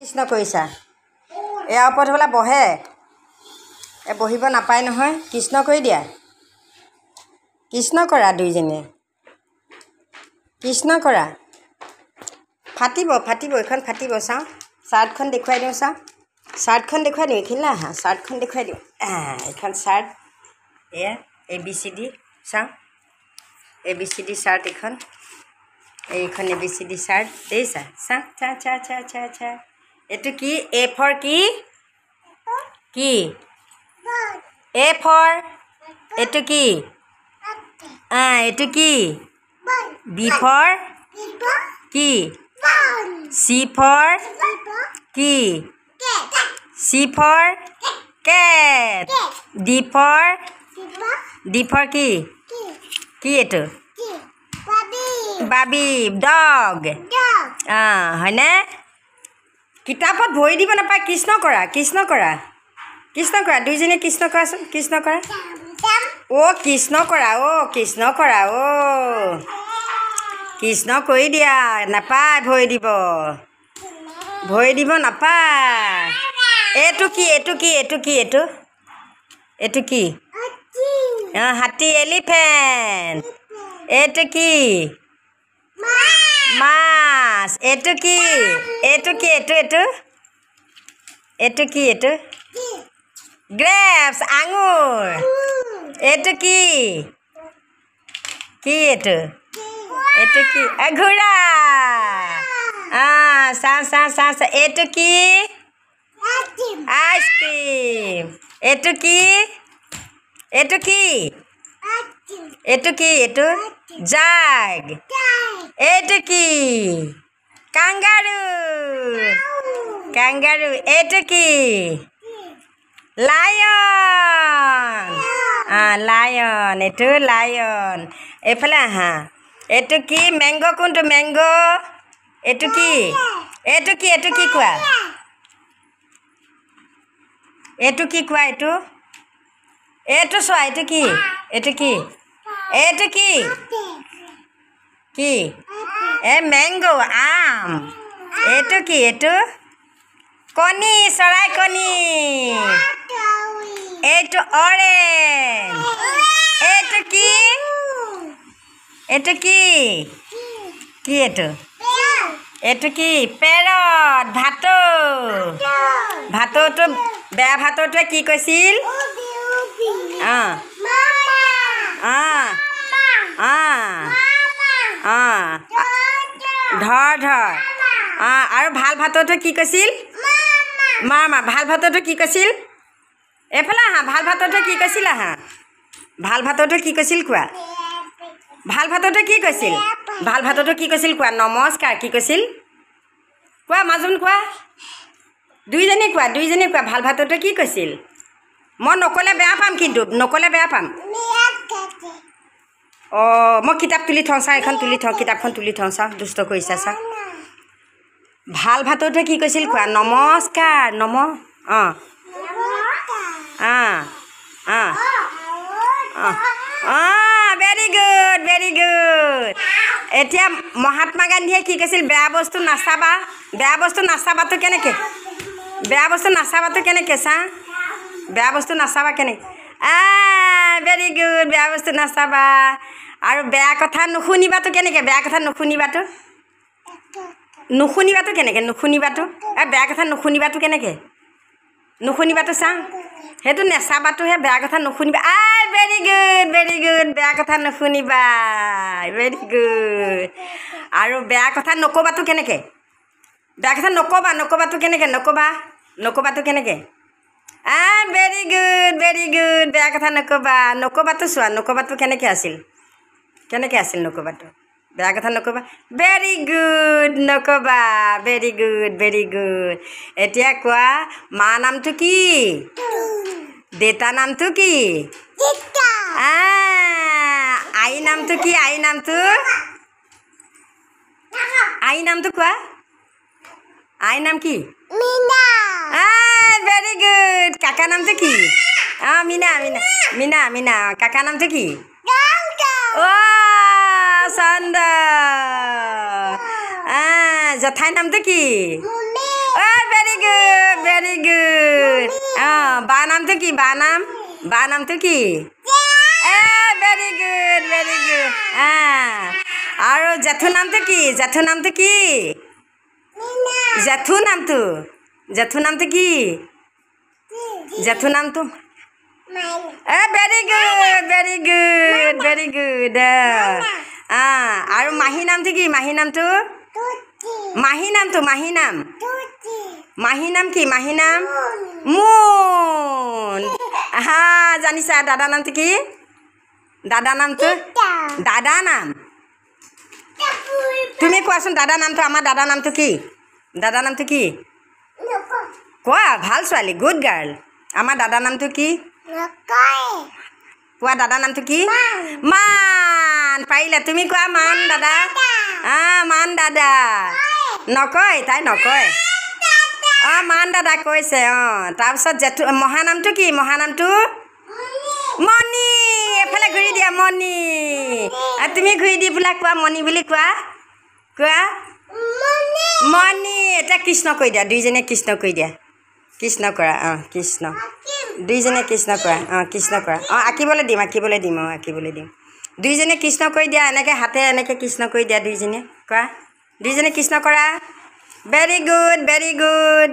কৃষ্ণ কৰিছা ইয়াৰ ওপৰত হ'লে বহে বহিব নাপায় নহয় কৃষ্ণ কৰি দিয়া কৃষ্ণ কৰা দুইজনীয়ে কৃষ্ণ কৰা ফাটিব এখন ফাটিব চাওঁ চাৰ্টখন দেখুৱাই দিওঁ চাওঁ চাৰ্টখন দেখুৱাই দিওঁ এইখিনিলৈ আহা চাৰ্টখন দেখুৱাই দিওঁ এইখন চাৰ্ট এয়া ABCD চাওঁ ABCD চাৰ্ট এইখন ABCD চাৰ্ট দেখিছা চাওঁ চা এইটো কি A for কি A for এইটো কি এইটো কি B for কি C for কি C for cat D for কি এইটো বাবি ডগ হয়নে কিতাপত ভৰি দিব নাপায় কৃষ্ণ কৰা দুইজনীয়ে কৃষ্ণ কৰাচোন কৃষ্ণ কৰা কৃষ্ণ কৰা কৃষ্ণ কৰি দিয়া নাপায় ভৰি দিব নাপায় এইটো কি হাতী এলিফেণ্ট এইটো কি মাছ এইটো গ্ৰেপছ আঙুৰ এইটো কি ঘোঁৰা চা এইটো কি আইচক্ৰীম এইটো জাগ এইটো কি কাংগাৰু এইটো কি লায়ন এইটো লায়ন এইফালে আহা এইটো কি মেংগ কোনটো মেংগ এইটো কি কোৱা এইটো চোৱা এইটো কি মেংগ আম এইটো কণী চৰাই কণী এইটো অৰেঞ্জ এইটো কি পেৰট ভাটৌটো বেয়া ভাটৌটোৱে কি কৈছিল ধৰ আৰু ভাল ভাটৌটোৱে কি কৈছিল ভাল ভাটৌটোৱে কি কৈছিল এইফালে আহা ভাল ভাটৌটোৱে কি কৈছিল কোৱা ভাল ভাটৌটোৱে কি কৈছিল কোৱা নমস্কাৰ কি কৈছিল কোৱা মাজুন কোৱা দুইজনী কোৱা ভাল ভাটৌটোৱে কি কৈছিল মই নক'লে বেয়া পাম মই কিতাপ তুলি থওঁ চা কিতাপখন তুলি থওঁ চা দুষ্ট কৰিছা চা ভাল ভাটৌটোৱে কি কৈছিল কোৱা নমস্কাৰ ভেৰি গুড এতিয়া মহাত্মা গান্ধীয়ে কি কৈছিল বেয়া বস্তু নাচাবাতো কেনেকৈ চা বেয়া বস্তু নাচাবা কেনেকৈ ভেৰি গুড বেয়া বস্তু নাচাবা আৰু বেয়া কথা নুশুনিবাতো কেনেকৈ বেয়া কথা নুশুনিবাতো বেয়া কথা নুশুনিবাতো চা সেইটো নেচাবাটোহে বেয়া কথা নুশুনিবা ভেৰি গুড বেয়া কথা নুশুনিবা ভেৰি গুড আৰু বেয়া কথা নক'বাতো কেনেকৈ নক'বাতো কেনেকৈ ভেৰি গুড বেয়া কথা নক'বাতো চোৱা নক'বাতো কেনেকৈ আছিল বেয়া কথা নক'বা ভেৰি গুড নক'বা ভেৰি গুড এতিয়া কোৱা মা নামটো কি দেউতা নামটো কি আই নামটো কি আই নামটো কোৱা আই নাম কি ভেৰি গুড কাকা নামটো কি মিনা কাকা নামটো কি চন্দন জেঠাই নামটো কি ভেৰি ভেৰি গুড বা নামটো কি বা নামটো কি ভেৰি গুড আৰু জেঠু নামটো কি জেঠু নামটো কি জেঠু নামটো কি জেঠু নামটো ভেৰি গুড আৰু মাহী নামটো কি মাহী নাম কি মাহী নাম মুন জানিছা দাদা নামটো কি দাদা নামটো দাদা নাম তুমি কোৱাচোন দাদা নামটো আমাৰ দাদা নামটো কি কোৱা ভাল ছোৱালী গুড গাৰ্ল আমাৰ দাদা নামটো কি কোৱা দাদা নামটো কি মান পাৰিলে তুমি কোৱা মান দাদা মান দাদা নকয় তাই নকয় মান দাদা কৈছে তাৰপিছত জেঠু মহানামটো কি মহানামটো মণি এফালে ঘূৰি দিয়া মণি তুমি ঘূৰি দি পেলাই কোৱা মণি বুলি কোৱা মণি এতিয়া কৃষ্ণ কৈ দিয়া দুইজনে কৃষ্ণ কৈ দিয়া কৃষ্ণ কৰা কৃষ্ণ দুইজনে কৃষ্ণ কৰা আঁকিবলৈ দিম দুইজনে কৃষ্ণ কৰি দিয়া এনেকৈ হাতে এনেকৈ কৃষ্ণ কৰি দিয়া দুইজনে কৰা দুইজনে কৃষ্ণ কৰা ভেৰি গুড